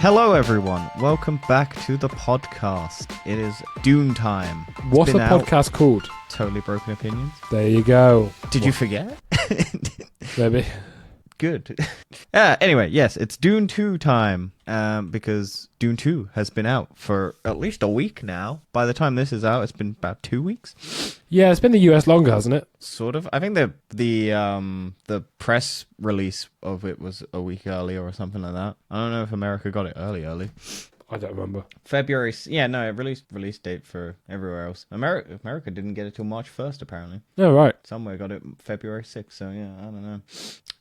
Hello, everyone. Welcome back to the podcast. It is Dune time. What's the podcast called? Totally Broken Opinions. There you go. Did you forget? Maybe. Good. Anyway, yes, it's Dune 2 time, because Dune 2 has been out for at least a week now. By the time this is out, it's been about 2 weeks. Yeah, it's been the US longer, hasn't it? Sort of. I think the press release of it was a week earlier or something like that. I don't know if America got it early. I don't remember. February. Yeah, no, it release date for everywhere else. America didn't get it till March 1st, apparently. Oh, right. Somewhere got it February 6th, so yeah, I don't know.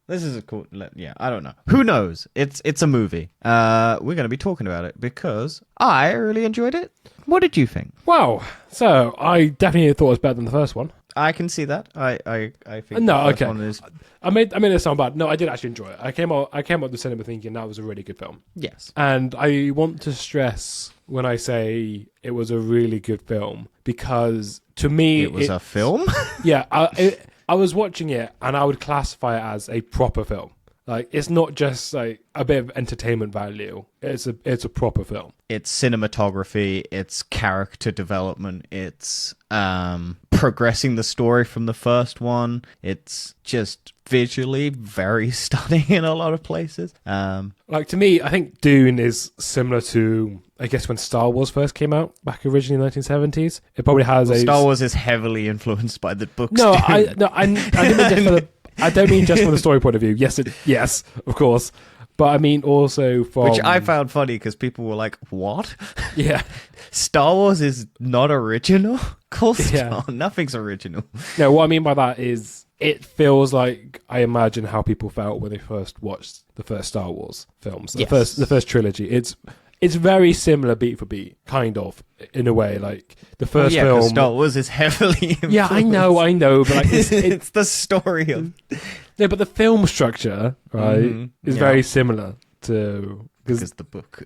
This is a cool... Yeah, I don't know. Who knows? It's a movie. We're going to be talking about it because I really enjoyed it. What did you think? Wow. So, I definitely thought it was better than the first one. I can see that. I think no, the first okay. one is... I made it sound bad. No, I did actually enjoy it. I came out of the cinema thinking that was a really good film. Yes. And I want to stress when I say it was a really good film because to me... It was a film? Yeah, I was watching it and I would classify it as a proper film. Like, it's not just like a bit of entertainment value. It's a proper film. It's cinematography, it's character development, it's progressing the story from the first one. It's just visually very stunning in a lot of places. Like, to me, I think Dune is similar to, I guess, when Star Wars first came out back originally in the 1970s. It probably has Star Wars is heavily influenced by the books. No, I didn't mean just for the... I don't mean just from the story point of view. Yes, of course. But I mean also from... Which I found funny because people were like, what? Yeah. Star Wars is not original? Of course Yeah. not. Nothing's original. No, what I mean by that is it feels like I imagine how people felt when they first watched the first Star Wars films. Yes. The first trilogy. It's very similar beat for beat, kind of, in a way. Like, the first film... Star Wars is heavily influenced. Yeah, I know, but like... It's the story of... No, but the film structure, right, is very similar to... Because the book.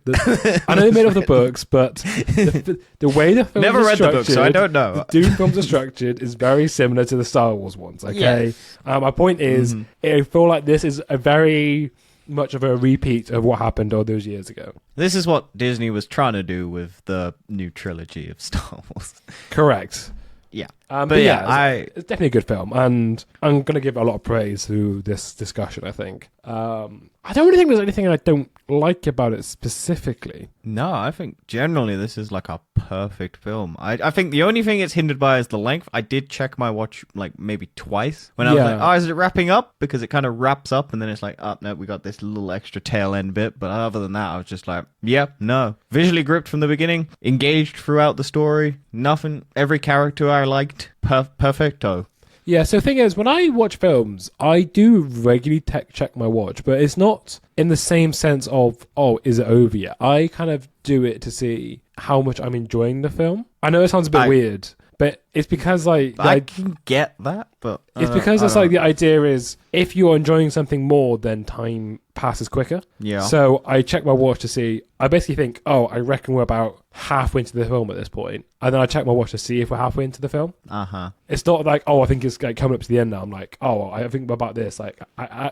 I know they made up the books, but the way the films Never are read the book, so I don't know. The Dune films are structured is very similar to the Star Wars ones, okay? Yes. My point is, I feel like this is a very much of a repeat of what happened all those years ago. This is what Disney was trying to do with the new trilogy of Star Wars. Correct. Yeah. But yeah, it's definitely a good film, and I'm going to give a lot of praise to this discussion, I think. I don't really think there's anything I don't like about it specifically. No, I think generally this is like a perfect film. I think the only thing it's hindered by is the length. I did check my watch like maybe twice when I was like, oh, is it wrapping up? Because it kind of wraps up and then it's like, oh, no, we got this little extra tail end bit. But other than that, I was just like, yeah, no. Visually gripped from the beginning, engaged throughout the story, nothing, every character I liked, perfecto. Yeah, so the thing is, when I watch films, I do regularly check my watch, but it's not in the same sense of, oh, is it over yet? I kind of do it to see how much I'm enjoying the film. I know it sounds a bit weird, but it's because like... I can get that, but... It's because it's like the idea is, if you're enjoying something more, then time passes quicker. Yeah. So I check my watch to see... I basically think, oh, I reckon we're about halfway into the film at this point. And then I check my watch to see if we're halfway into the film. Uh-huh. It's not like, oh, I think it's like coming up to the end now. I'm like, oh, I think about this. Like, I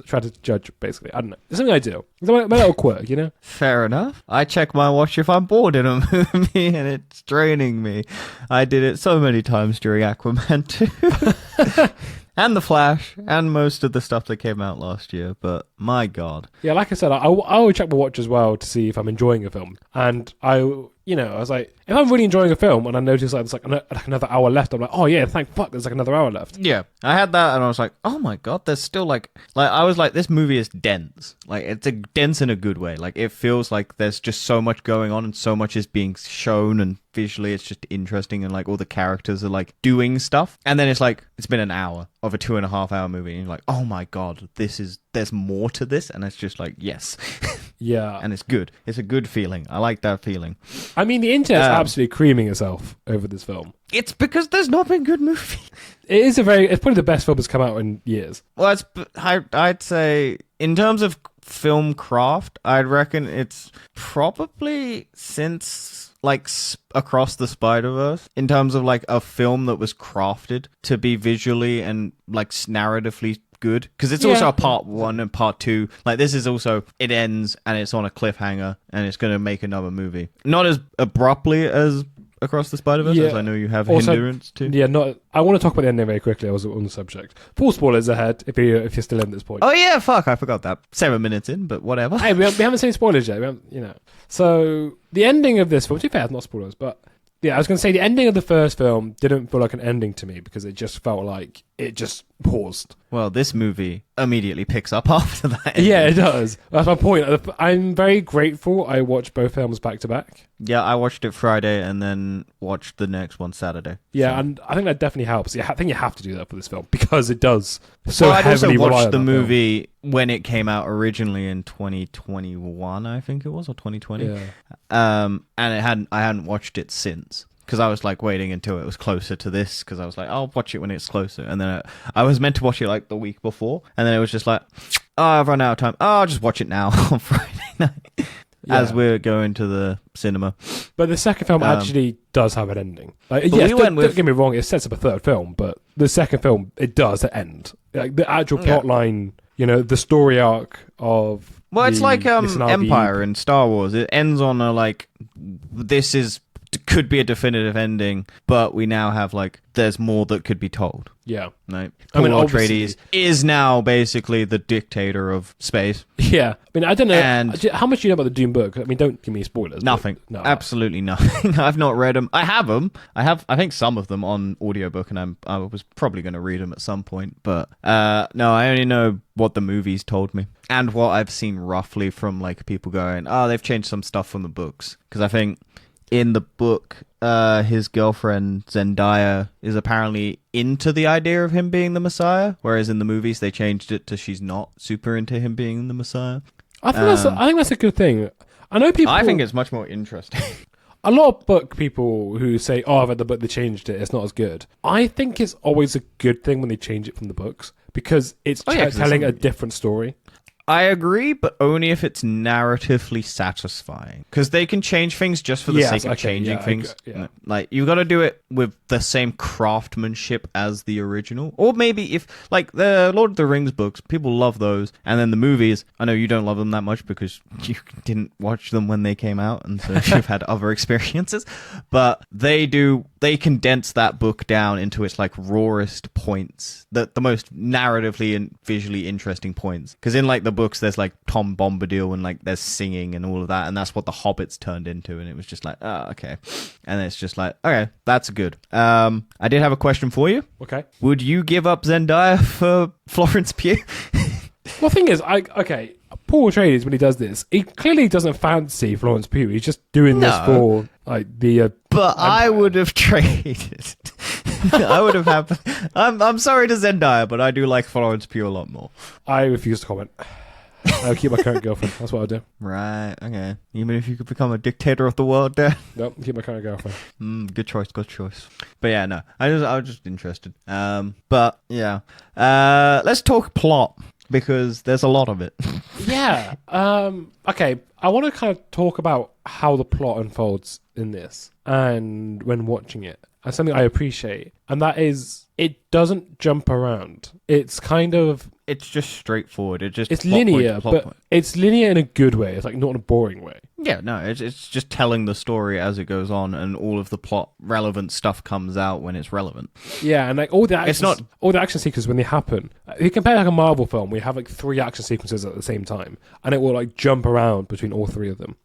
try to judge, basically. I don't know. It's something I do. It's my little quirk, you know? Fair enough. I check my watch if I'm bored in a movie and it's draining me. I did it so many times during Aquaman 2. And The Flash, and most of the stuff that came out last year, but my God. Yeah, like I said, I would check my watch as well to see if I'm enjoying a film. And I was like, if I'm really enjoying a film and I notice like there's like another hour left, I'm like, oh yeah, thank fuck, there's like another hour left. Yeah, I had that and I was like, oh my God, there's still like I was like, this movie is dense. Like, it's dense in a good way. Like, it feels like there's just so much going on and so much is being shown, and visually it's just interesting, and like all the characters are like doing stuff. And then it's like, it's been an hour of a 2.5 hour movie and you're like, oh my God, there's more to this. And it's just like, yes. Yeah. And it's good. It's a good feeling. I like that feeling. I mean, the internet's absolutely creaming itself over this film. It's because there's not been good movies. It's probably the best film that's come out in years. Well, I'd say in terms of film craft, I'd reckon it's probably since like Across the Spider-Verse, in terms of like a film that was crafted to be visually and like narratively good because it's also a part 1 and part 2. Like this is also, it ends and it's on a cliffhanger and it's going to make another movie. Not as abruptly as Across the Spider-Verse, as I know you have also, hindrance to. Yeah, I want to talk about the ending very quickly. I was on the subject. Full spoilers ahead if you're still in this point. Oh yeah, fuck, I forgot that. 7 minutes in, but whatever. Hey, we haven't seen spoilers yet. So the ending of this film, to be fair, it's not spoilers, but yeah, I was going to say the ending of the first film didn't feel like an ending to me because it just felt like it just paused. Well, this movie immediately picks up after that ending. Yeah, it does. That's my point. I'm very grateful I watched both films back to back. Yeah, I watched it Friday and then watched the next one Saturday. Yeah, and I think that definitely helps. I think you have to do that for this film because it does. So I'd also heavily watched the movie when it came out originally in 2021, I think it was, or 2020. Yeah. And I hadn't watched it since. Because I was like waiting until it was closer to this, because I was like, I'll watch it when it's closer. And then I was meant to watch it like the week before, and then it was just like, oh, I've run out of time. Oh, I'll just watch it now on Friday night as we're going to the cinema. But the second film actually does have an ending. Like, yes, don't get me wrong, it sets up a third film, but the second film, it does end. Like the actual plot line, the story arc of... Well, it's like Empire in Star Wars. It ends on a like, could be a definitive ending, but we now have like there's more that could be told. Yeah, right. Paul Atreides is now basically the dictator of space. Yeah, I mean, I don't know how much you know about the Dune book. I mean, don't give me spoilers. Nothing. No, absolutely nothing. I've not read them. I have them. I think some of them on audiobook, and I was probably going to read them at some point. But no, I only know what the movies told me and what I've seen roughly from like people going, oh, they've changed some stuff from the books, because I think. In the book, his girlfriend Zendaya is apparently into the idea of him being the Messiah, whereas in the movies they changed it to she's not super into him being the Messiah. I think that's a good thing. I know people. I think it's much more interesting. A lot of book people who say, "Oh, I've read the book, they changed it. It's not as good." I think it's always a good thing when they change it from the books because it's telling a different story. I agree, but only if it's narratively satisfying. Because they can change things just for the sake of changing things. Like, you got to do it with the same craftsmanship as the original. Or maybe if, like, the Lord of the Rings books, people love those. And then the movies, I know you don't love them that much because you didn't watch them when they came out. And so you've had other experiences. But they condense that book down into its, like, rawest points. The most narratively and visually interesting points. Because in, like, the books there's like Tom Bombadil and like there's singing and all of that, and that's what the Hobbits turned into, and it was just like, oh, okay. And it's just like, okay, that's good. I did have a question for you. Okay. Would you give up Zendaya for Florence Pugh? Well, the thing is, Paul Atreides, when he does this, he clearly doesn't fancy Florence Pugh. He's just doing this for like the but I would have traded. I would have happened. I'm sorry to Zendaya, but I do like Florence Pugh a lot more. I refuse to comment. I'll keep my current girlfriend. That's what I'll do. Right, okay. Even if you could become a dictator of the world there? Nope, keep my current girlfriend. Good choice. But yeah, no. I was just interested. But yeah. Let's talk plot, because there's a lot of it. Yeah. Okay, I want to kind of talk about how the plot unfolds in this and when watching it. And something I appreciate. And that is, it doesn't jump around. It's kind of... It's just straightforward. It's linear, but it's linear in a good way. It's like not in a boring way. Yeah, no, it's just telling the story as it goes on, and all of the plot relevant stuff comes out when it's relevant. Yeah, and like all the action sequences when they happen. If you compare like a Marvel film, we have like 3 action sequences at the same time, and it will like jump around between all 3 of them.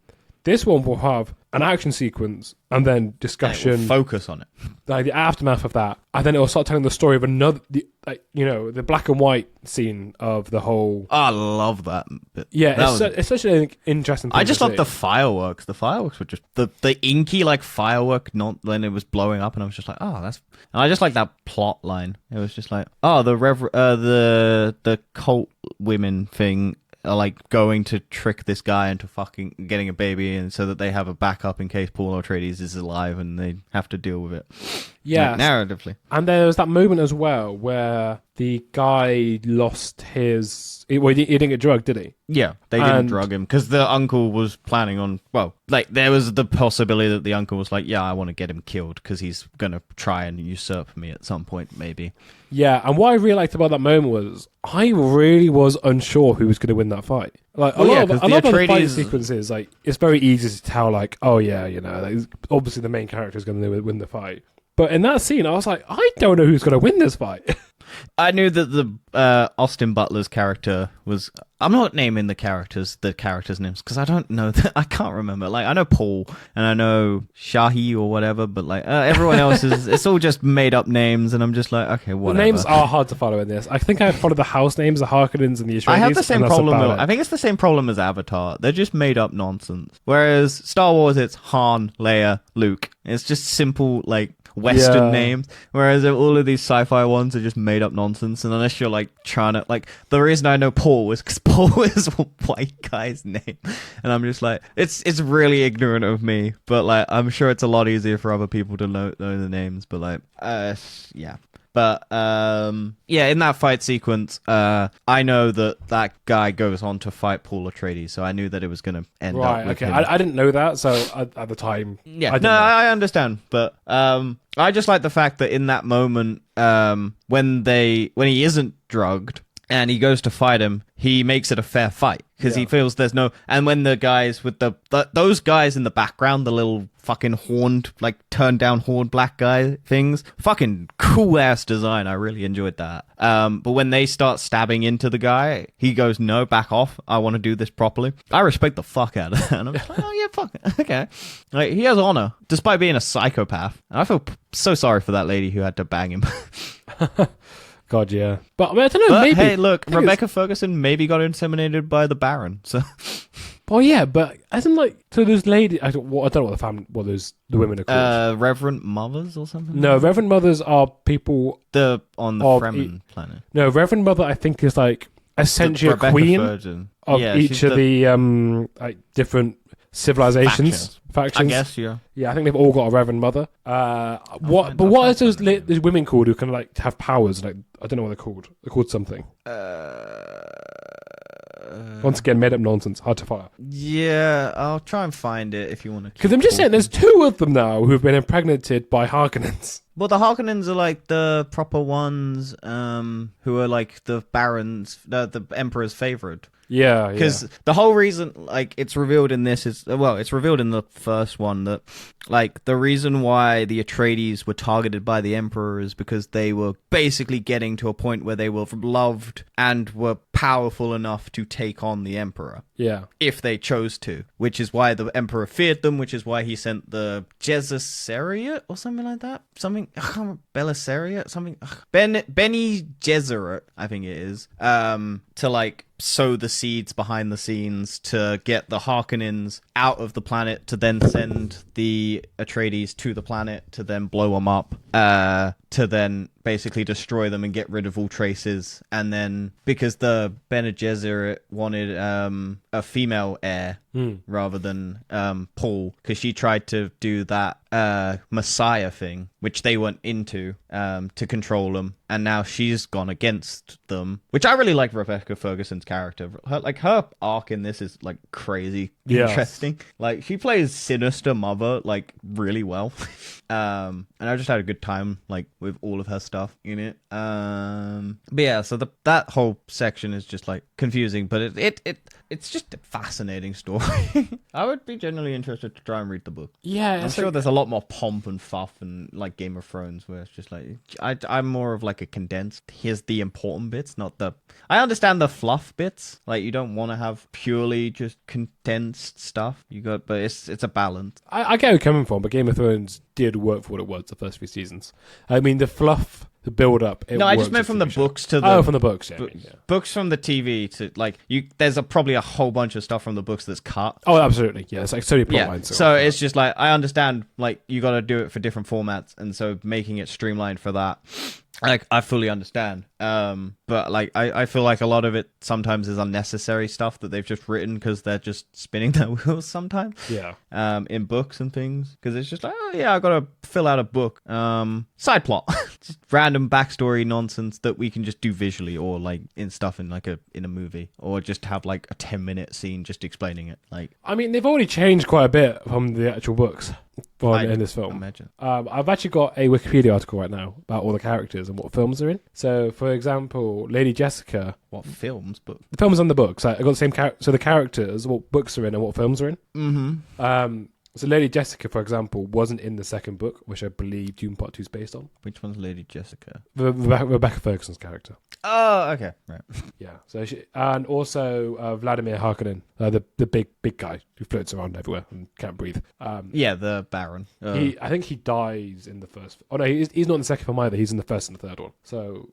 This one will have an action sequence and then discussion. Focus on it. Like the aftermath of that. And then it will start telling the story of the black and white scene of the whole... Oh, I love that bit. Yeah, it's such an interesting thing. I just love the fireworks. The fireworks were just... The inky, like, firework, not when it was blowing up, and I was just like, oh, that's... And I just like that plot line. It was just like, oh, the cult women thing... are like going to trick this guy into fucking getting a baby, and so that they have a backup in case Paul Atreides is alive and they have to deal with it. Yeah, narratively. And there was that moment as well where the guy lost his. He didn't get drugged, did he? Yeah, they didn't drug him because the uncle was planning on. Well, like there was the possibility that the uncle was like, "Yeah, I want to get him killed because he's gonna try and usurp me at some point, maybe." Yeah, and what I really liked about that moment was I really was unsure who was going to win that fight. Like a lot of the fight sequences, like it's very easy to tell, like, oh yeah, like, obviously the main character is going to win the fight. But in that scene, I was like, I don't know who's going to win this fight. I knew that the Austin Butler's character was. I'm not naming the characters' names because I don't know. I can't remember. Like I know Paul and I know Shahi or whatever, but like everyone else is. It's all just made up names, and I'm just like, okay, whatever. The names are hard to follow in this. I think I followed the house names, the Harkonnens, and the Atreides. I have the same problem. I think it's the same problem as Avatar. They're just made up nonsense. Whereas Star Wars, it's Han, Leia, Luke. It's just simple like Western names, whereas all of these sci-fi ones are just made up nonsense. And unless you're like trying to like, the reason I know Paul is because Paul is a white guy's name, and I'm just like, it's really ignorant of me, but like I'm sure it's a lot easier for other people to know the names. But like, yeah. But yeah, in that fight sequence, I know that guy goes on to fight Paul Atreides, so I knew that it was going to end up with him. I didn't know that, so at the time, yeah, I understand, but I just like the fact that in that moment, when he isn't drugged and he goes to fight him, he makes it a fair fight because he feels there's no. And when the guys with those guys in the background, the little fucking horned, like turned down horned black guy things, fucking cool ass design. I really enjoyed that. But when they start stabbing into the guy, he goes, "No, back off. I want to do this properly." I respect the fuck out of that. And I'm like, oh yeah, fuck it. Okay. Like he has honor despite being a psychopath. And I feel so sorry for that lady who had to bang him. God, yeah. But I mean, I don't know, maybe... Hey, look, Rebecca Ferguson maybe got intimidated by the Baron, so... Well, yeah, but as in, like, so those ladies... I don't know what the women are called. Reverend Mothers or something? No, Reverend Mothers are people... On the Fremen planet. No, Reverend Mother, I think, is, like, essentially a queen of each of the like different civilizations. Factions. I guess, yeah. Yeah, I think they've all got a Reverend Mother. What are those women called who can like have powers? Like I don't know what they're called. They're called something. Once again, made up nonsense. Hard to fire. Yeah, I'll try and find it if you want to. Because I'm just saying, there's two of them now who've been impregnated by Harkonnens. Well, the Harkonnens are like the proper ones, who are like the Barons, the Emperor's favorite. Yeah, because the whole reason, like, it's revealed in this is, well, it's revealed in the first one that, like, the reason why the Atreides were targeted by the Emperor is because they were basically getting to a point where they were loved and were powerful enough to take on the Emperor. Yeah. If they chose to, which is why the Emperor feared them, which is why he sent the Gesserit or something like that. Something, I can't remember, Belisariat, something, Bene Gesserit, I think it is, to, like, sow the seeds behind the scenes to get the Harkonnens out of the planet to then send the Atreides to the planet to then blow them up, to then basically destroy them and get rid of all traces. And then because the Bene Gesserit wanted a female heir rather than Paul, because she tried to do that Messiah thing, which they went into to control them, and now she's gone against them, which I really like Rebecca Ferguson's character. Her arc in this is like crazy interesting. Like she plays sinister mother like really well. And I just had a good time like with all of her stuff in it. But yeah, so that whole section is just like confusing, but it's just a fascinating story. I would be generally interested to try and read the book. Yeah, I'm sure there's a lot more pomp and fuff and like Game of Thrones, where it's just like I'm more of like a condensed. Here's the important bits, not the. I understand the fluff bits. Like you don't want to have purely just condensed stuff. But it's a balance. I get where you're coming from, but Game of Thrones did work for what it was the first few seasons. I mean, the fluff the build up. No, I just meant from the books to the... Oh, from the books, yeah. Books from the TV to, like, there's probably a whole bunch of stuff from the books that's cut. Oh, absolutely. Yeah, it's like so many plot lines. So it's just like, I understand, like, you got to do it for different formats, and so making it streamlined for that, like, I fully understand. But like, I feel like a lot of it sometimes is unnecessary stuff that they've just written because they're just spinning their wheels sometimes. Yeah. In books and things, because it's just like, oh yeah, I gotta fill out a book. Side plot, just random backstory nonsense that we can just do visually, or like in stuff in like in a movie, or just have like a 10-minute scene just explaining it. Like, I mean, they've already changed quite a bit from the actual books. In this film. Imagine. I've actually got a Wikipedia article right now about all the characters and what films they're in. So, for example, Lady Jessica. What films? But the films and the books. I got the same so the characters, what books are in, and what films are in. Mm-hmm. So Lady Jessica, for example, wasn't in the second book, which I believe Dune Part 2 is based on. Which one's Lady Jessica? Rebecca Ferguson's character. Oh, okay, right. Yeah. So and also Vladimir Harkonnen, the big guy who floats around everywhere and can't breathe. Yeah, the Baron. I think he dies in the first. Oh no, he's not in the second film either. He's in the first and the third one. So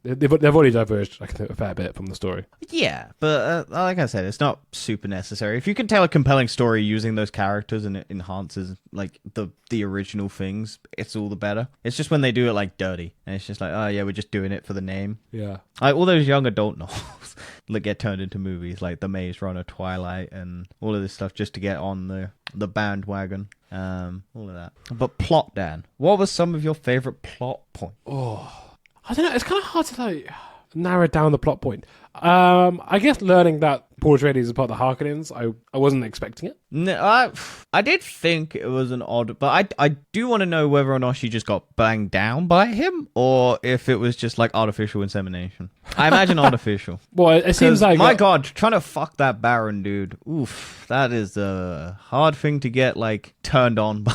they've already diverged, I think, a fair bit from the story. Yeah, but like I said, it's not super necessary. If you can tell a compelling story using those characters and it enhances like the original things, it's all the better. It's just when they do it like dirty, and it's just like, oh yeah, we're just doing it for the name. Yeah, like all those young adult novels that get turned into movies, like The Maze Runner, Twilight, and all of this stuff, just to get on the bandwagon. All of that. But plot, Dan, what was some of your favorite plot points? Oh, I don't know. It's kind of hard to like narrow down the plot point. I guess learning that Paul Atreides is part of the Harkonnens, I wasn't expecting it. No, I did think it was an odd, but I do want to know whether or not she just got banged down by him, or if it was just like artificial insemination. I imagine artificial. Well, it seems like... My God, trying to fuck that Baron dude, oof, that is a hard thing to get like turned on by.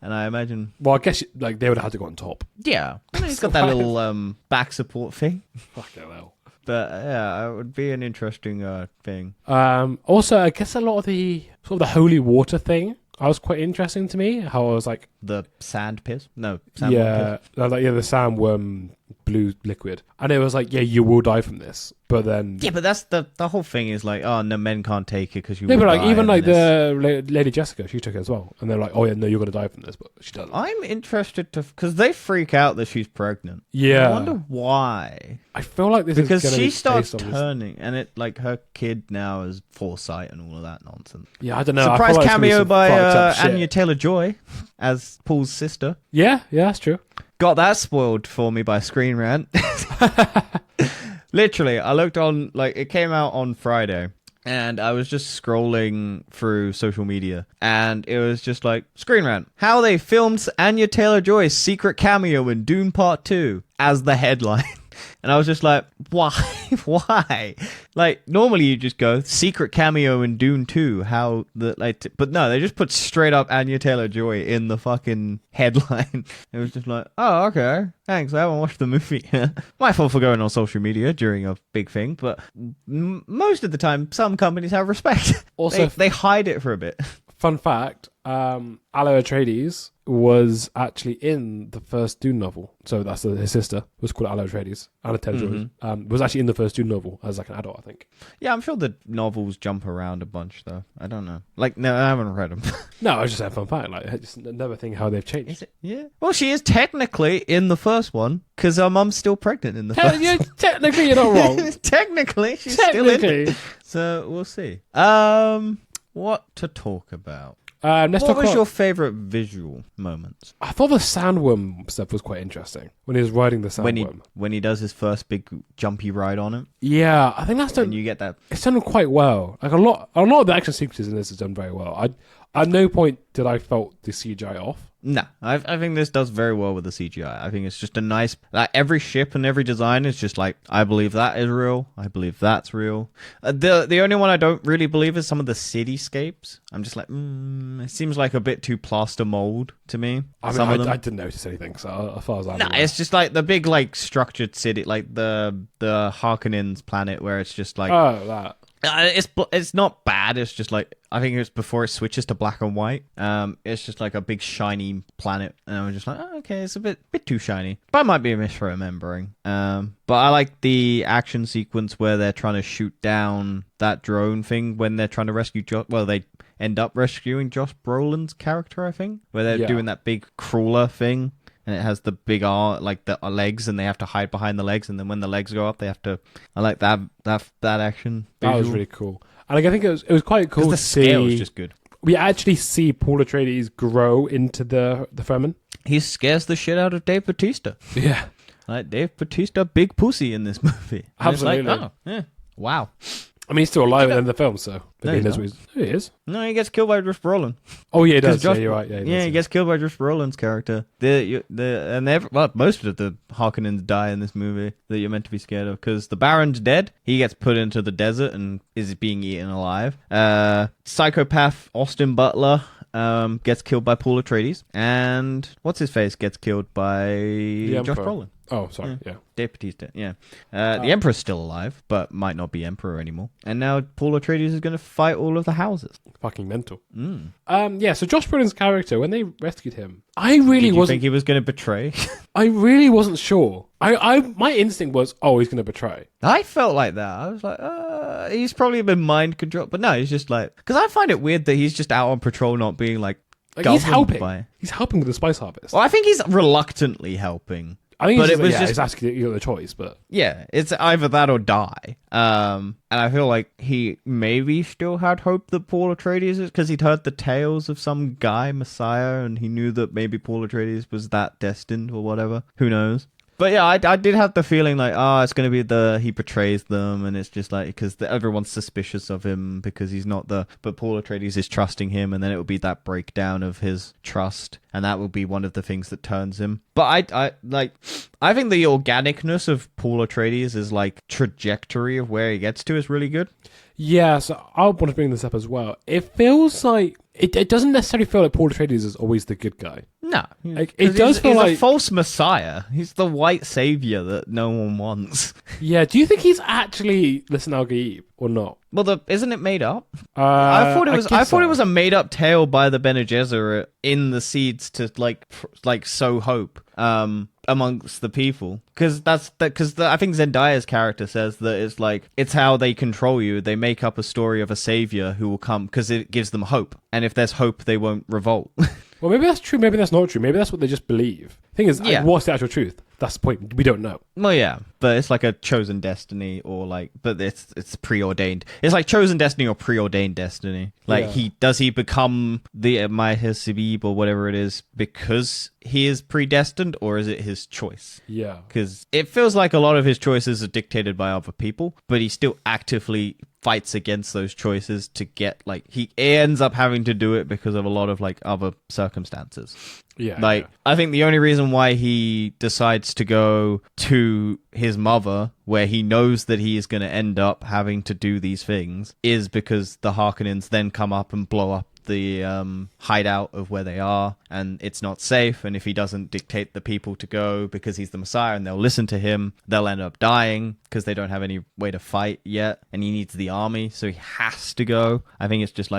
And I imagine... Well, I guess like they would have had to go on top. Yeah, he's got that little back support thing. Fuck hell. But yeah, it would be an interesting thing. Also, I guess a lot of the sort of the holy water thing, I was quite interesting to me. How I was like the sand piss. No, sandworm piss. Like the sandworm blue liquid, and it was like, yeah, you will die from this. But then, yeah, but that's the whole thing is like, oh no, men can't take it because you. No, will but like die even like this. the Lady Jessica, she took it as well, and they're like, oh yeah, no, you're gonna die from this, but she doesn't. I'm interested to because they freak out that she's pregnant. Yeah, I wonder why. I feel like this because is she starts turning, and it like her kid now is foresight and all of that nonsense. Yeah, I don't know. Surprise like cameo by Anya Taylor-Joy as Paul's sister. Yeah, that's true. Got that spoiled for me by Screen Rant. Literally, I looked on, like, it came out on Friday, and I was just scrolling through social media, and it was just like, Screen Rant, how they filmed Anya Taylor-Joy's secret cameo in Dune Part 2 as the headline. And I was just like, why? Why? Like, normally you just go, secret cameo in Dune 2, how the, like, but no, they just put straight up Anya Taylor-Joy in the fucking headline. It was just like, oh, okay, thanks, I haven't watched the movie. My fault for going on social media during a big thing, but most of the time, some companies have respect. Also, they hide it for a bit. Fun fact, Aloe Atreides was actually in the first Dune novel. So that's his sister was called Aloe Atreides. Anna Taylor-Joy was actually in the first Dune novel as like an adult, I think. Yeah, I'm sure the novels jump around a bunch though. I don't know. Like, no, I haven't read them. No, I was just saying fun fact. Like, I just never think how they've changed. Is it? Yeah. Well, she is technically in the first one because her mum's still pregnant in the first. Yeah, technically, you're not wrong. Technically, she's still in it. So we'll see. What to talk about? What was your favourite visual moments? I thought the sandworm stuff was quite interesting when he was riding the sandworm. When he does his first big jumpy ride on it. Yeah, I think that's done. And you get that. It's done quite well. Like a lot of the action sequences in this is done very well. At no point did I felt the CGI off. No, I think this does very well with the CGI. I think it's just a nice... Like, every ship and every design is just like, I believe that is real. I believe that's real. The only one I don't really believe is some of the cityscapes. I'm just like, it seems like a bit too plaster mold to me. I mean, I didn't notice anything, so as far as I'm aware. It's just like the big, like, structured city, like the Harkonnens planet where it's just like... Oh, that. It's not bad. It's just like I think it's before it switches to black and white. It's just like a big shiny planet, and I'm just like, oh, okay, it's a bit too shiny. But I might be misremembering. But I like the action sequence where they're trying to shoot down that drone thing when they're trying to rescue they end up rescuing Josh Brolin's character, I think, where they're doing that big crawler thing. And it has the big like the legs, and they have to hide behind the legs. And then when the legs go up, they have to. I like that action. That was really cool. And like, I think it was quite cool to see. The scale was just good. We actually see Paul Atreides grow into the Fremen. He scares the shit out of Dave Bautista. Yeah, like Dave Bautista, big pussy in this movie. And absolutely. It's like, oh, yeah, wow. I mean, he's still alive in the film, so no, he is. No, he gets killed by Josh Brolin. Oh yeah, he does. Yeah, you're right. Yeah, he gets killed by Josh Brolin's character. Most of the Harkonnens die in this movie that you're meant to be scared of because the Baron's dead. He gets put into the desert and is being eaten alive. Psychopath Austin Butler gets killed by Paul Atreides, and what's his face gets killed by Josh Brolin. Oh, sorry. Yeah. Dave Bautista. Yeah. The Emperor's still alive, but might not be Emperor anymore. And now Paul Atreides is going to fight all of the houses. Fucking mental. Mm. So Josh Brolin's character, when they rescued him, I really wasn't. Think he was going to betray? I really wasn't sure. My instinct was, he's going to betray. I felt like that. I was like, he's probably been mind controlled, but no, he's just like, because I find it weird that he's just out on patrol, not being like he's helping. He's helping with the spice harvest. Well, I think he's reluctantly helping. I think it's asking you the choice, but yeah, it's either that or die. And I feel like he maybe still had hope that Paul Atreides is because he'd heard the tales of some guy Messiah, and he knew that maybe Paul Atreides was that destined or whatever. Who knows? But yeah, I did have the feeling like, it's going to be he betrays them, and it's just like, because everyone's suspicious of him because he's not but Paul Atreides is trusting him, and then it will be that breakdown of his trust, and that will be one of the things that turns him. But I think the organicness of Paul Atreides is like trajectory of where he gets to is really good. Yeah, so I want to bring this up as well. It feels like it doesn't necessarily feel like Paul Atreides is always the good guy. No, like, it does feel like he's a false messiah. He's the white savior that no one wants. Yeah, do you think he's actually Listen Al Gaib or not? Well, isn't it made up? I thought it was a made up tale by the Bene Gesserit in the seeds to like sow hope amongst the people, because I think Zendaya's character says that it's how they control you. They make up a story of a savior who will come because it gives them hope, and if there's hope, they won't revolt. Well, maybe that's true. Maybe that's not true. Maybe that's what they just believe. Thing is, what's the actual truth? That's the point. We don't know. Well, yeah, but it's like a chosen destiny, but it's preordained. It's like chosen destiny or preordained destiny. Like he become the Mahasibib or whatever it is because he is predestined, or is it his choice? Yeah, because it feels like a lot of his choices are dictated by other people, but he still actively fights against those choices to get he ends up having to do it because of a lot of other circumstances. Yeah, I think the only reason why he decides to go to his mother, where he knows that he is going to end up having to do these things, is because the Harkonnens then come up and blow up the hideout of where they are, and it's not safe, and if he doesn't dictate the people to go because he's the Messiah and they'll listen to him, they'll end up dying because they don't have any way to fight yet, and he needs the army, so he has to go. I think it's just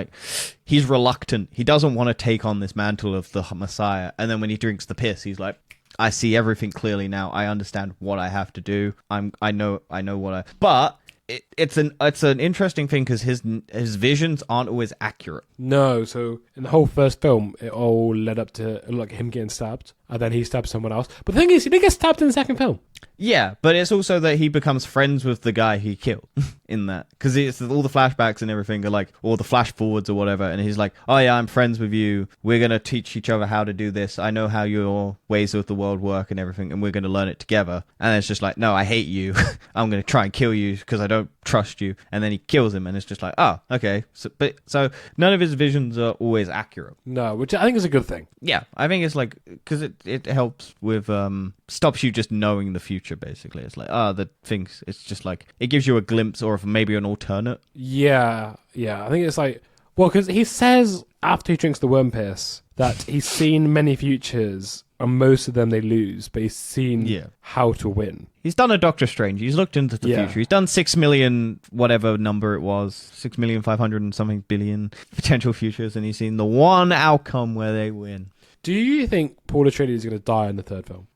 he's reluctant. He doesn't want to take on this mantle of the Messiah, and then when he drinks the piss, he's like, I see everything clearly now. I understand what I have to do. I know what I... But it's an interesting thing because his visions aren't always accurate. No, so in the whole first film, it all led up to him getting stabbed, and then he stabbed someone else. But the thing is, he didn't get stabbed in the second film. Yeah, but it's also that he becomes friends with the guy he killed in that. Because it's all the flashbacks and everything are or the flash forwards or whatever. And he's like, oh yeah, I'm friends with you. We're going to teach each other how to do this. I know how your ways of the world work and everything. And we're going to learn it together. And it's just no, I hate you. I'm going to try and kill you because I don't trust you. And then he kills him. And it's just oh, okay. So none of his visions are always accurate. No, which I think is a good thing. Yeah, I think it's because it helps with, stops you just knowing the future. Basically, it's the things. It's just it gives you a glimpse or maybe an alternate. Yeah. I think it's because he says after he drinks the worm piss that he's seen many futures, and most of them they lose, but he's seen how to win. He's done a Doctor Strange. He's looked into the future. He's done 6 million, whatever number it was, 6,500,000 and something billion potential futures, and he's seen the one outcome where they win. Do you think Paul Atreides is going to die in the third film?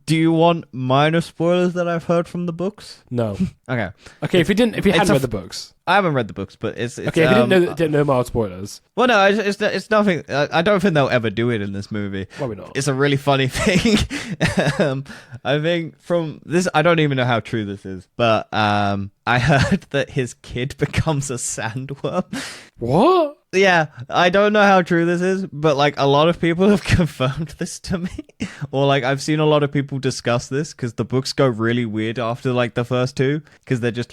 Do you want minor spoilers that I've heard from the books? No. Okay. Okay, if you hadn't read the books. I haven't read the books, but it's okay. If you didn't know mild spoilers. Well, no, it's nothing. I don't think they'll ever do it in this movie. Probably not. It's a really funny thing. I think from this, I don't even know how true this is, but I heard that his kid becomes a sandworm. What? Yeah, I don't know how true this is, but like a lot of people have confirmed this to me, or like I've seen a lot of people discuss this because the books go really weird after like the first two because they're just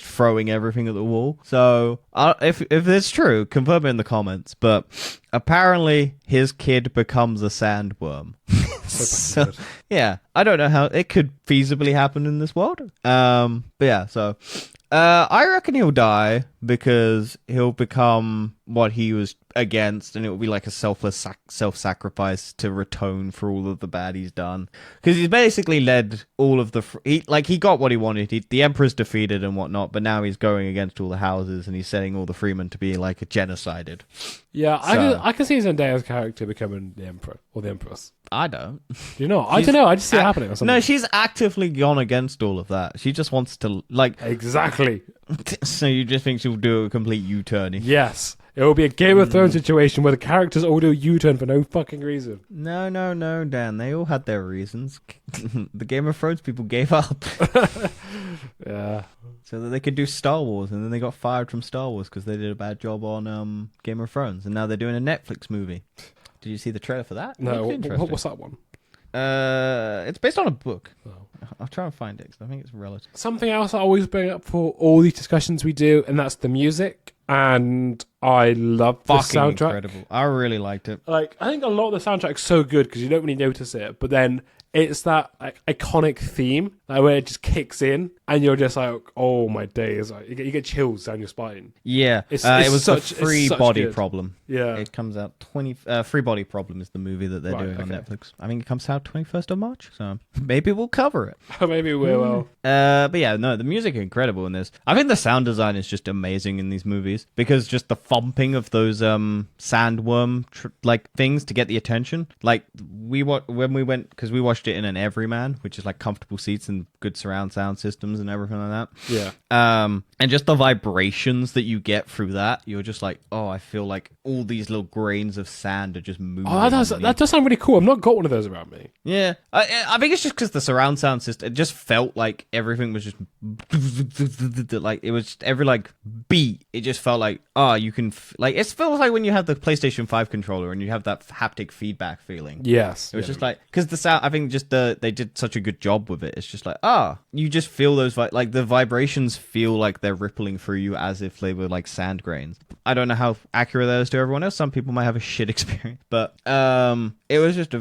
throwing everything at the wall. So if it's true, confirm it in the comments. But apparently his kid becomes a sandworm. So yeah, I don't know how it could feasibly happen in this world. But yeah, so. I reckon he'll die because he'll become what he was against, and it will be like a selfless self-sacrifice to atone for all of the bad he's done. Because he's basically led all of the... he got what he wanted. The Emperor's defeated and whatnot, but now he's going against all the houses, and he's setting all the freemen to be like genocided. Yeah, so, I can see Zendaya's character becoming the Emperor or the Empress. I don't. Do you know? I don't know. I just see it happening or something. No, she's actively gone against all of that. She just wants to, like... Exactly. So you just think she'll do a complete U-turn? Yes. It will be a Game of Thrones situation where the characters all do a U-turn for no fucking reason. No, Dan. They all had their reasons. The Game of Thrones people gave up. Yeah. So that they could do Star Wars, and then they got fired from Star Wars because they did a bad job on Game of Thrones, and now they're doing a Netflix movie. Did you see the trailer for that? No. What's that one? It's based on a book. Oh. I'll try and find it because I think it's relative. Something else I always bring up for all these discussions we do, and that's the music. And I love the soundtrack. Incredible. I really liked it. Like, I think a lot of the soundtrack's so good because you don't really notice it, but then it's that like iconic theme where it just kicks in, and you're just like, "Oh my days!" Like, you get chills down your spine. Yeah, it was such, the Free Body good. Problem. Yeah, it comes out Free Body Problem is the movie that they're doing on Netflix. I think it comes out 21st of March, so maybe we'll cover it. Maybe we will. But yeah, no, the music is incredible in this. I think the sound design is just amazing in these movies because just the thumping of those sandworm things to get the attention. Like when we went, because we watched it in an Everyman, which is like comfortable seats and good surround sound systems and everything like that. Yeah. And just the vibrations that you get through that, you're just like, oh, I feel like all these little grains of sand are just moving. Oh, that does sound really cool. I've not got one of those around me. Yeah. I think it's just because the surround sound system, it just felt like everything was just like, it was just every like beat. It just felt like, oh, you can, it feels like when you have the PlayStation 5 controller and you have that haptic feedback feeling. Yes. It was just like, because the sound, I think just they did such a good job with it. It's just like, you just feel those, like the vibrations feel like they're rippling through you as if they were like sand grains. I don't know how accurate that is to everyone else. Some people might have a shit experience, but it was just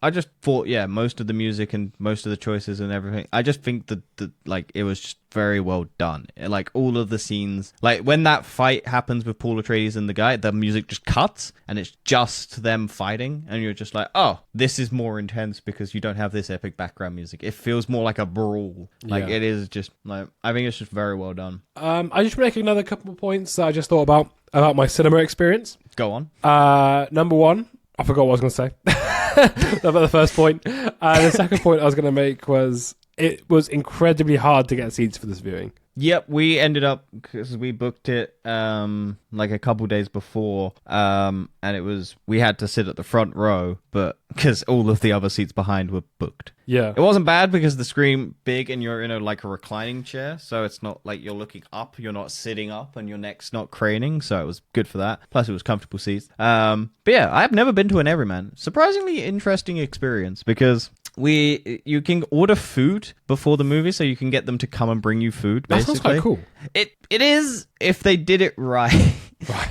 I just thought, yeah, most of the music and most of the choices and everything, I just think that like it was just very well done. Like all of the scenes, like when that fight happens with Paul Atreides and the guy, the music just cuts and it's just them fighting, and you're just like, oh, this is more intense because you don't have this epic background music. It feels more like a brawl. Like it is just like, I think it's just very well done. I just make another couple of points that I just thought about my cinema experience. Go on. Number one, I forgot what I was going to say. About the first point. The second point I was going to make was it was incredibly hard to get seats for this viewing. Yep, we ended up, because we booked it like a couple days before, and we had to sit at the front row, but because all of the other seats behind were booked. Yeah. It wasn't bad because the screen big and you're in a reclining chair, so it's not like you're looking up, you're not sitting up, and your neck's not craning, so it was good for that. Plus it was comfortable seats. But yeah, I've never been to an Everyman. Surprisingly interesting experience because you can order food before the movie, so you can get them to come and bring you food, basically. That sounds quite cool. It is, if they did it right.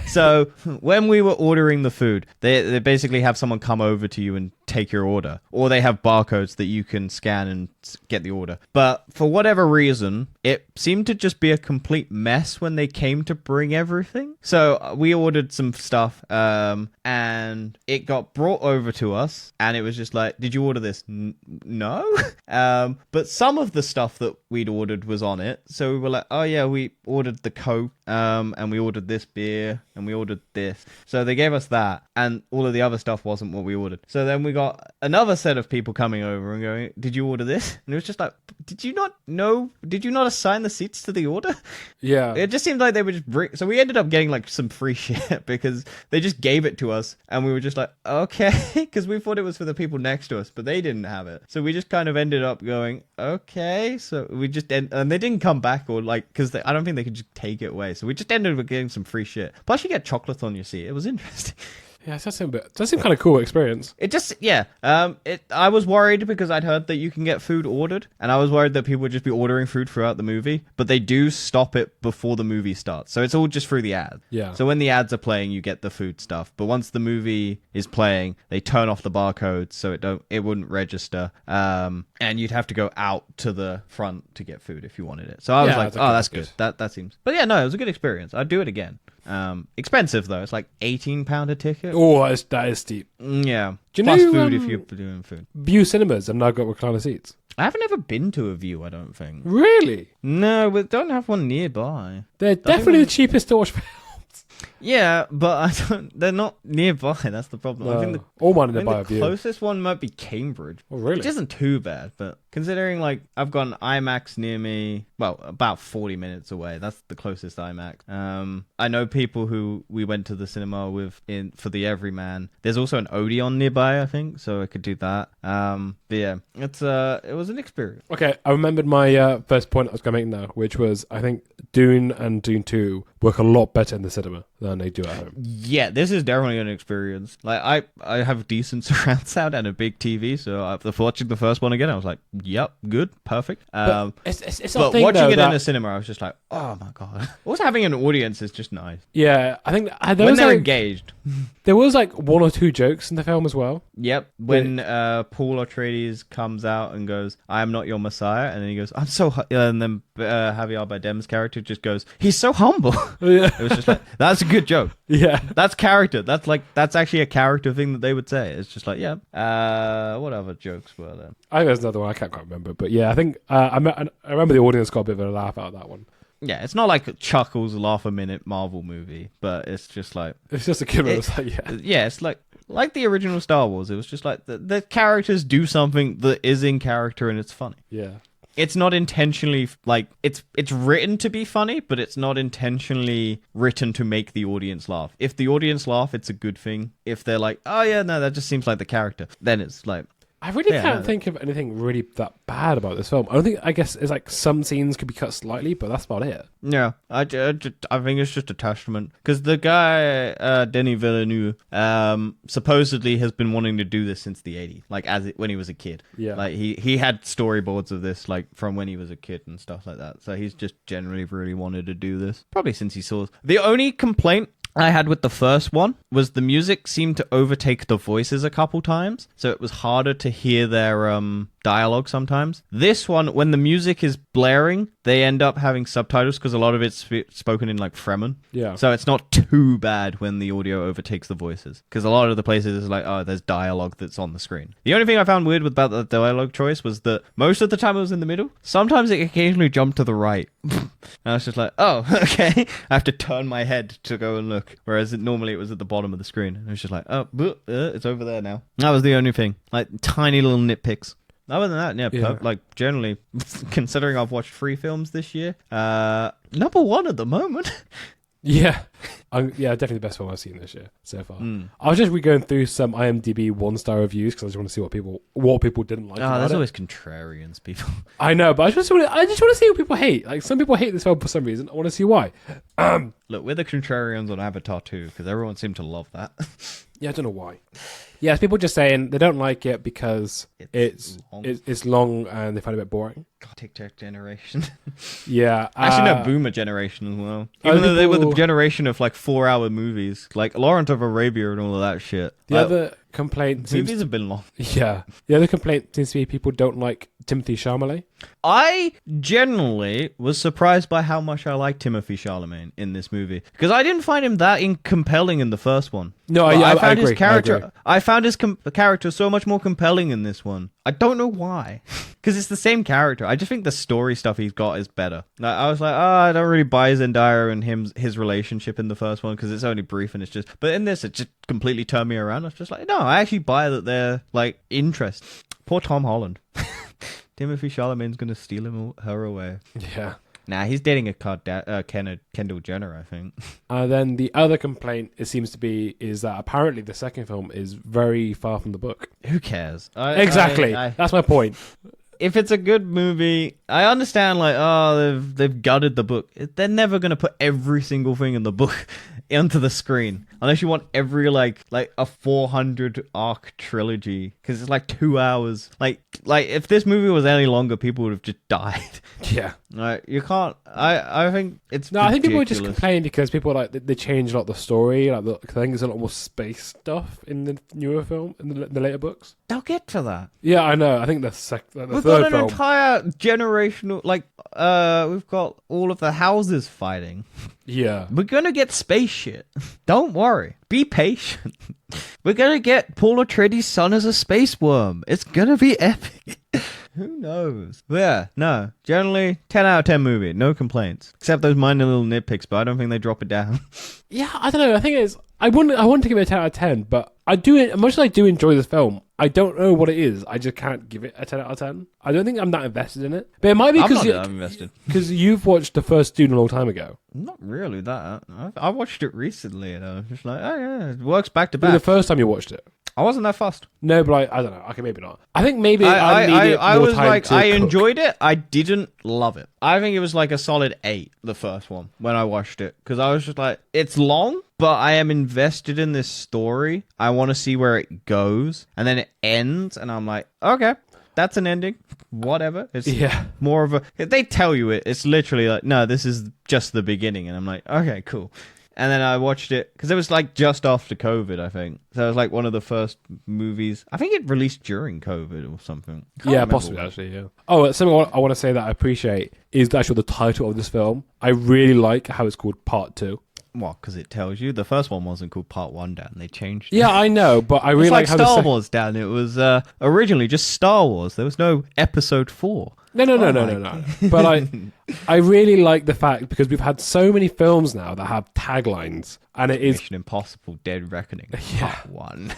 So when we were ordering the food, they basically have someone come over to you and take your order, or they have barcodes that you can scan and get the order. But for whatever reason, it seemed to just be a complete mess when they came to bring everything. So we ordered some stuff, and it got brought over to us, and it was just like, did you order this? No. But some of the stuff that we'd ordered was on it. So we were like, oh yeah, we ordered the Coke, and we ordered this beer, and we ordered this. So they gave us that, and all of the other stuff wasn't what we ordered. So then we got another set of people coming over and going, did you order this? And it was just like, did you not know? Did you not assign the seats to the order? Yeah. It just seemed like they would just bring... So we ended up getting like some free shit because they just gave it to us, and we were just like, okay, because we thought it was for the people next to us, but they didn't have it. So we just kind of ended up going, okay. So we just... And they didn't come back, or like, because I don't think they could just take it away. So we just ended up getting some free shit. Plus you get chocolate on your seat. It was interesting. Yeah, it does seem kind of cool experience. It just, yeah. I was worried because I'd heard that you can get food ordered, and I was worried that people would just be ordering food throughout the movie, but they do stop it before the movie starts. So it's all just through the ad. Yeah. So when the ads are playing, you get the food stuff. But once the movie is playing, they turn off the barcode so it wouldn't register. And you'd have to go out to the front to get food if you wanted it. So I was like, oh, that's good. That seems... But yeah, no, it was a good experience. I'd do it again. Expensive though. It's like £18 a ticket. Oh, that is steep. Yeah. Do you Plus know, food if you're doing food. View Cinemas have now got recliner seats. I haven't ever been to a View, I don't think. Really? No, we don't have one nearby. They're definitely the cheapest to watch films. Yeah, but they're not nearby. That's the problem. No. I think all mine are nearby. The closest one might be Cambridge. Oh, really? Which isn't too bad, but considering like I've got an IMAX near me, well, about 40 minutes away. That's the closest IMAX. I know people who we went to the cinema with for the Everyman. There's also an Odeon nearby, I think, so I could do that. But yeah, it was an experience. Okay, I remembered my first point I was going to make now, which was I think Dune and Dune 2 work a lot better in the cinema than they do at home. Yeah, this is definitely an experience. Like I have decent surround sound and a big TV, so after watching the first one again, I was like, "Yep, good, perfect." But it's but thing, watching though, it that... in a cinema, I was just like, "Oh my god!" Also, having an audience is just nice. Yeah, I think when they're engaged. There was like one or two jokes in the film as well. Yep, when Paul Atreides comes out and goes, "I am not your Messiah," and then he goes, "I'm so," and then Javier Bardem's character just goes, "He's so humble." Yeah. It was just like, that's a good joke. Yeah, that's character. That's actually a character thing that they would say. It's just like, yeah. What other jokes were there? I think there's another one I can't quite remember, but yeah, I think I remember the audience got a bit of a laugh out of that one. Yeah, it's not like a Chuckles laugh a minute Marvel movie, but it's just like it's just a kid. It's like, yeah, it's like the original Star Wars. It was just like the characters do something that is in character and it's funny. Yeah. It's not intentionally like it's written to be funny, but it's not intentionally written to make the audience laugh. If the audience laugh, it's a good thing. If they're like, oh yeah, no, that just seems like the character, then it's like. I really can't think of anything really that bad about this film. I guess it's like some scenes could be cut slightly, but that's about it. Yeah, I think it's just a testament. Because the guy, Denis Villeneuve, supposedly has been wanting to do this since the 80s, like when he was a kid. Yeah. Like he had storyboards of this like from when he was a kid and stuff like that. So he's just generally really wanted to do this. Probably since he saw... The only complaint I had with the first one was the music seemed to overtake the voices a couple times, so it was harder to hear their dialogue sometimes. This one, when the music is blaring, they end up having subtitles because a lot of it's spoken in like Fremen. Yeah. So it's not too bad when the audio overtakes the voices, because a lot of the places is like, oh, there's dialogue that's on the screen. The only thing I found weird about the dialogue choice was that most of the time it was in the middle. Sometimes it occasionally jumped to the right. And I was just like, oh, okay. I have to turn my head to go and look, whereas normally it was at the bottom of the screen. And I was just like, oh, it's over there now. That was the only thing. Like tiny little nitpicks. Other than that, yeah. Like generally, considering I've watched 3 films this year, number 1 at the moment. Yeah. Definitely the best film I've seen this year so far. I was just going through some IMDb 1-star reviews because I just want to see what people didn't like. Oh, there's always contrarians, people. I know, but I just want to see what people hate. Like some people hate this film for some reason. I want to see why. Look, we're the contrarians on Avatar 2 because everyone seemed to love that. Yeah, I don't know why. Yeah, people just saying they don't like it because it's long and they find it a bit boring. God, TikTok generation. Yeah. Actually, no, Boomer generation as well. Even though they were the generation of like 4-hour movies, like Lawrence of Arabia and all of that shit. The complaint seems Movies have been long. yeah. The other complaint seems to be people don't like Timothée Chalamet. I generally was surprised by how much I like Timothée Chalamet in this movie because I didn't find him that compelling in the first one. No, But I found agree. his character. I agree. I found his character so much more compelling in this one. I don't know why, because it's the same character. I just think the story stuff he's got is better. Like, I was like, I don't really buy Zendaya and his relationship in the first one because it's only brief and it's just. But in this, it just completely turned me around. I was just like, no, I actually buy that they're like interest. Poor Tom Holland. Timothée Chalamet's gonna steal her away. Yeah. Nah, he's dating a Kendall Jenner, I think. Then the other complaint, it seems to be, is that apparently the second film is very far from the book. Who cares? Exactly. That's my point. If it's a good movie, I understand, like, they've gutted the book. They're never going to put every single thing in the book onto the screen. Unless you want every, like a 400 arc trilogy. Because it's like 2 hours. Like, if this movie was any longer, people would have just died. Yeah. Like, you can't... I think it's No, I think people are just ridiculous. complaining because people like they change a lot of the story. Like, I think there's a lot more space stuff in the newer film, in the later books. They'll get to that. Yeah, I know. I think the We've third got an film. entire generational... Like, we've got all of the houses fighting. Yeah. We're gonna get space shit. Don't worry. Be patient. We're gonna get Paul Atreides' son as a space worm. It's gonna be epic. Who knows? But yeah, no. Generally, 10 out of 10 movie. No complaints. Except those minor little nitpicks, but I don't think they drop it down. Yeah, I don't know. I think it's... I want to give it a 10 out of 10, but I do... As much as I do enjoy this film, I don't know what it is. I just can't give it a 10 out of 10. I don't think I'm that invested in it. But it might be I'm because not that invested. because you've watched the first Dune a long time ago. Not really that. I watched it recently and I was just like, oh yeah, it works back to Maybe back. the first time you watched it. I wasn't that fussed. No, but I don't know. Okay, maybe not. I think maybe I needed I more was time like, to I cook. enjoyed it. I didn't love it. I think it was like a solid 8, the first one, when I watched it. Because I was just like, it's long, but I am invested in this story. I want to see where it goes. And then it ends, and I'm like, okay, that's an ending. Whatever. It's more of a... They tell you it. It's literally like, no, this is just the beginning. And I'm like, okay, cool. And then I watched it because it was like just after COVID, I think. So it was like one of the first movies. I think it released during COVID or something. Yeah, possibly actually. Yeah. Oh, something I want to say that I appreciate is actually the title of this film. I really like how it's called Part 2. Well, because it tells you the first one wasn't called Part 1, Dan. They changed it. Yeah, I know, but I really it's like how Star the Wars, Dan. It was originally just Star Wars. There was no Episode 4. No. But I really like the fact because we've had so many films now that have taglines, and it is Mission Impossible: Dead Reckoning Part 1.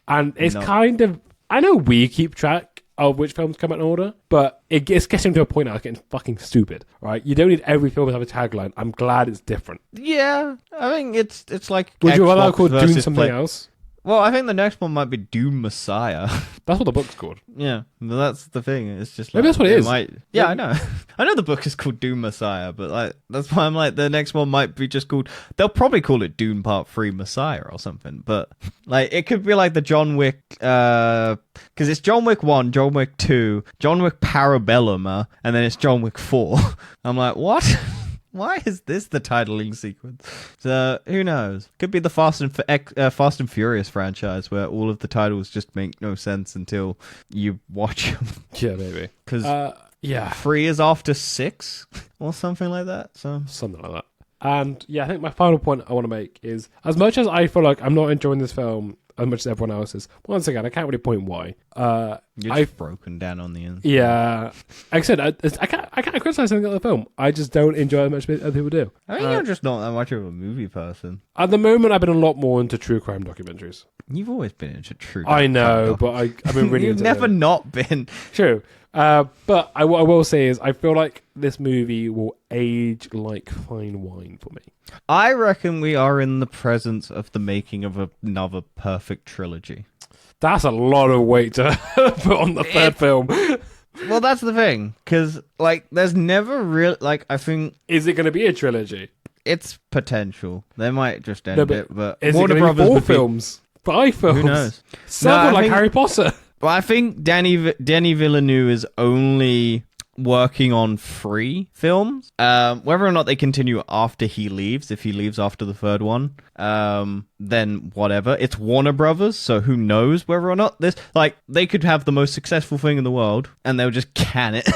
And it's kind of... I know we keep track of which films come out in order, but it's getting to a point now it's getting fucking stupid, right? You don't need every film to have a tagline. I'm glad it's different. Yeah, I think it's like. Would you rather Xbox call Dune versus something else? Well, I think the next one might be Doom Messiah. That's what the book's called. Yeah, but that's the thing. It's just like, Maybe that's what it is. Yeah, I know. I know the book is called Doom Messiah, but like that's why I'm like the next one might be just called. They'll probably call it Dune Part 3 Messiah or something. But like it could be like the John Wick, because it's John Wick 1, John Wick 2, John Wick Parabellum, and then it's John Wick 4. I'm like, what? Why is this the titling sequence? So who knows? Could be the Fast and Furious franchise where all of the titles just make no sense until you watch them. Yeah, maybe. Because 3 is after 6 or something like that. So something like that. And yeah, I think my final point I want to make is as much as I feel like I'm not enjoying this film as much as everyone else is, once again, I can't really point why. You're just broken down on the inside. Yeah. Like I said, I can't criticize anything about the film. I just don't enjoy it as much as other people do. I think you're just not that much of a movie person. At the moment, I've been a lot more into true crime documentaries. You've always been into true I know, but I've been really You've into never them. not been. True. But what I will say is I feel like this movie will age like fine wine for me. I reckon we are in the presence of the making of another perfect trilogy. That's a lot of weight to put on the third film. Well, that's the thing, because like, there's never really like. I think Is it going to be a trilogy? it's potential. They might just end No, but it, but Is Warner it going to be Brothers 4 would be- films? 5 films? Who knows? 7 No, I like think- Harry Potter? Well, I think Danny Villeneuve is only working on 3 films. Whether or not they continue after he leaves, if he leaves after the 3rd one, then whatever. It's Warner Brothers, so who knows whether or not this, like, they could have the most successful thing in the world and they'll just can it.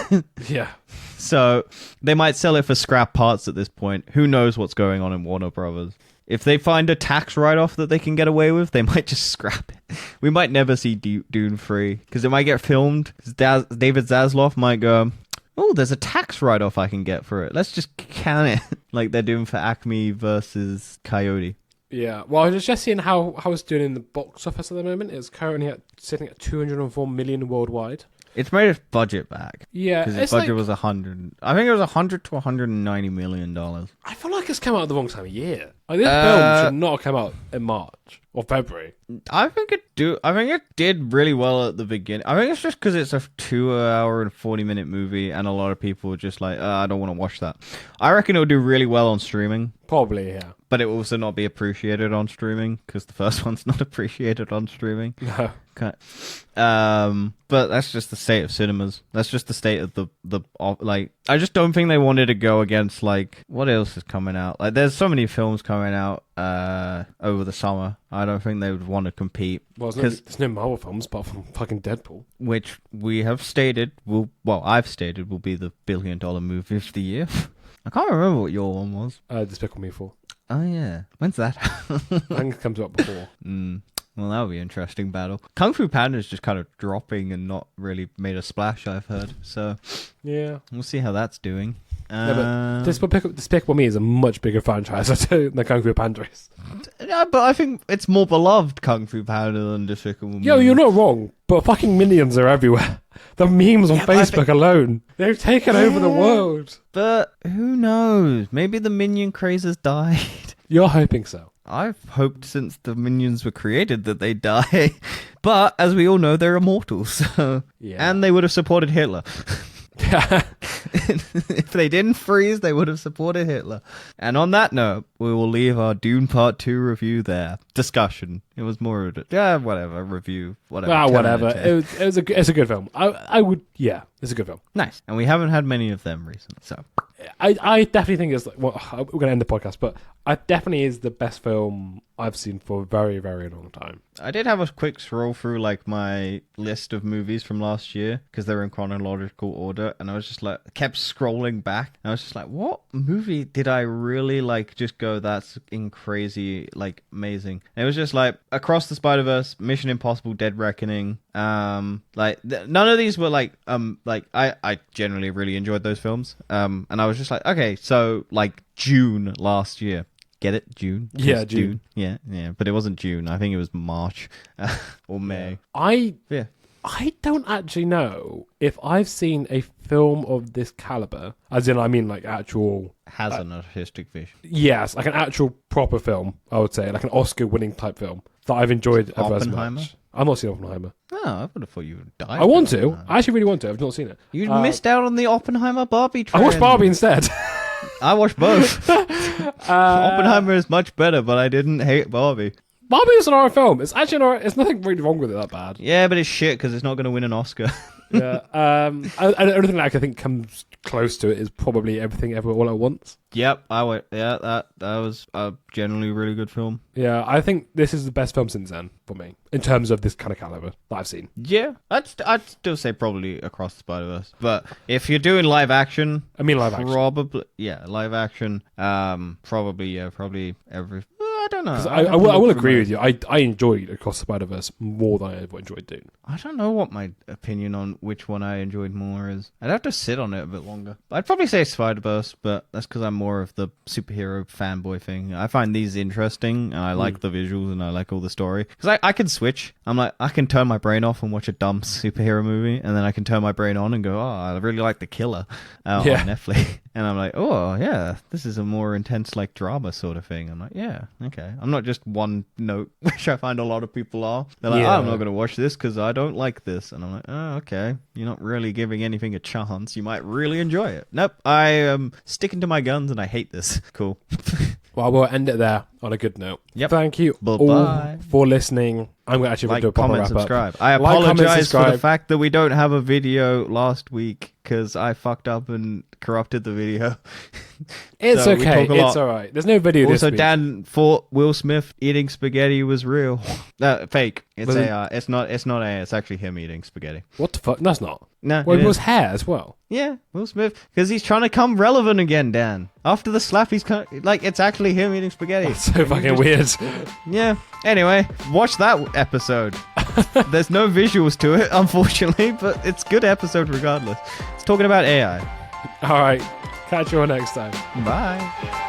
Yeah. So they might sell it for scrap parts at this point. Who knows what's going on in Warner Brothers? If they find a tax write-off that they can get away with, they might just scrap it. We might never see Dune 3 because it might get filmed. David Zaslav might go, oh, there's a tax write-off I can get for it. Let's just can it like they're doing for Acme versus Coyote. Yeah, well, I was just seeing how it's doing in the box office at the moment. It's currently sitting at 204 million worldwide. It's made its budget back. Yeah, because its budget was 100. I think it was 100 to 190 million dollars. I feel like it's come out at the wrong time of year. Like, this film should not have come out in March or February. I think it did really well at the beginning. I think it's just because it's a 2-hour and 40-minute movie, and a lot of people are just like, I don't want to watch that. I reckon it would do really well on streaming. Probably, yeah. But it will also not be appreciated on streaming because the first one's not appreciated on streaming. No. Okay. But that's just the state of cinemas. That's just the state of the like. I just don't think they wanted to go against, like, what else is coming out. Like, there's so many films coming out over the summer. I don't think they would want to compete. Well, there's no Marvel films apart from fucking Deadpool, which we have stated I've stated will be the $1 billion movie of the year. I can't remember what your one was. Despicable Me 4. Oh yeah, when's that? I think it comes out before. Well, that would be an interesting battle. Kung Fu Panda's just kind of dropping and not really made a splash, I've heard. So yeah, we'll see how that's doing. But Despicable Me is a much bigger franchise than Kung Fu Panda is. Yeah, but I think it's more beloved Kung Fu Panda than Despicable Me. Yo, you're not wrong, but fucking minions are everywhere. The memes on Facebook alone, they've taken over the world. But who knows? Maybe the minion craze has died. You're hoping so. I've hoped since the minions were created that they die. But as we all know, they're immortal. So yeah. And they would have supported Hitler. If they didn't freeze, they would have supported Hitler. And on that note, we will leave our Dune Part 2 review there. Discussion. It was more of a, whatever, review, whatever. Whatever. It's a good film. It's a good film. Nice. And we haven't had many of them recently, so. I definitely think it's, we're going to end the podcast, but it definitely is the best film I've seen for a very, very long time. I did have a quick scroll through, like, my list of movies from last year, because they're in chronological order, and I was just like, kept scrolling back, and I was just like, what movie did I really, like, just go, that's crazy, like, amazing? And it was just like, Across the Spider-Verse, Mission Impossible, Dead Reckoning, none of these were like I generally really enjoyed those films, and I was just like, okay, so like June last year, get it? June? Yeah, June. Yeah, but it wasn't June. I think it was March or May. I don't actually know if I've seen a film of this caliber, as in, I mean, like, actual... Has an artistic vision. Yes, like an actual proper film, I would say, like an Oscar-winning type film that I've enjoyed ever as much. I've not seen Oppenheimer. Oh, I would have thought you would die. I want to. I actually really want to. I've not seen it. You missed out on the Oppenheimer Barbie trend. I watched Barbie instead. I watched both. Oppenheimer is much better, but I didn't hate Barbie. Barbie is an horror film. It's actually an horror. There's nothing really wrong with it that bad. Yeah, but it's shit because it's not going to win an Oscar. Yeah. Everything that I think comes close to it is probably Everything Everywhere All at Once. Yep, I went. Yeah, that was a generally really good film. Yeah, I think this is the best film since then for me in terms of this kind of caliber that I've seen. Yeah, I'd still say probably Across the Spider-Verse. But if you're doing live action, probably live action. Probably every. I don't know. I will agree with you. I enjoyed Across the Spider-Verse more than I ever enjoyed Dune. I don't know what my opinion on which one I enjoyed more is. I'd have to sit on it a bit longer. I'd probably say Spider-Verse, but that's because I'm more of the superhero fanboy thing. I find these interesting, and I like the visuals, and I like all the story. Because I can switch. I'm like, I can turn my brain off and watch a dumb superhero movie, and then I can turn my brain on and go, oh, I really like The Killer on Netflix. And I'm like, oh, yeah, this is a more intense, like, drama sort of thing. I'm like, yeah, okay. I'm not just one note, which I find a lot of people are. They're like, I'm not going to watch this because I don't like this. And I'm like, oh, okay. You're not really giving anything a chance. You might really enjoy it. Nope, I am sticking to my guns and I hate this. Cool. Well, we'll end it there. on a good note. Yep. Thank you all Bye-bye. for listening. I'm going to actually do a proper comment, wrap subscribe. up. I Like, comment, apologize for subscribe. the fact that we don't have a video last week because I fucked up and corrupted the video. It's So we okay. talk a lot. It's all right. There's no video Also, this week. Dan thought Will Smith eating spaghetti was real. Fake. It's Was it- AI. It's not AI. It's actually him eating spaghetti. What the fuck? That's not. No, Well, it it was is. hair as well. Yeah, Will Smith, because he's trying to come relevant again, Dan. After the slap, he's kind of, like, it's actually him eating spaghetti. That's so fucking weird. Yeah. Anyway, watch that episode. There's no visuals to it, unfortunately, but it's a good episode regardless. It's talking about AI. All right. Catch you all next time. Bye.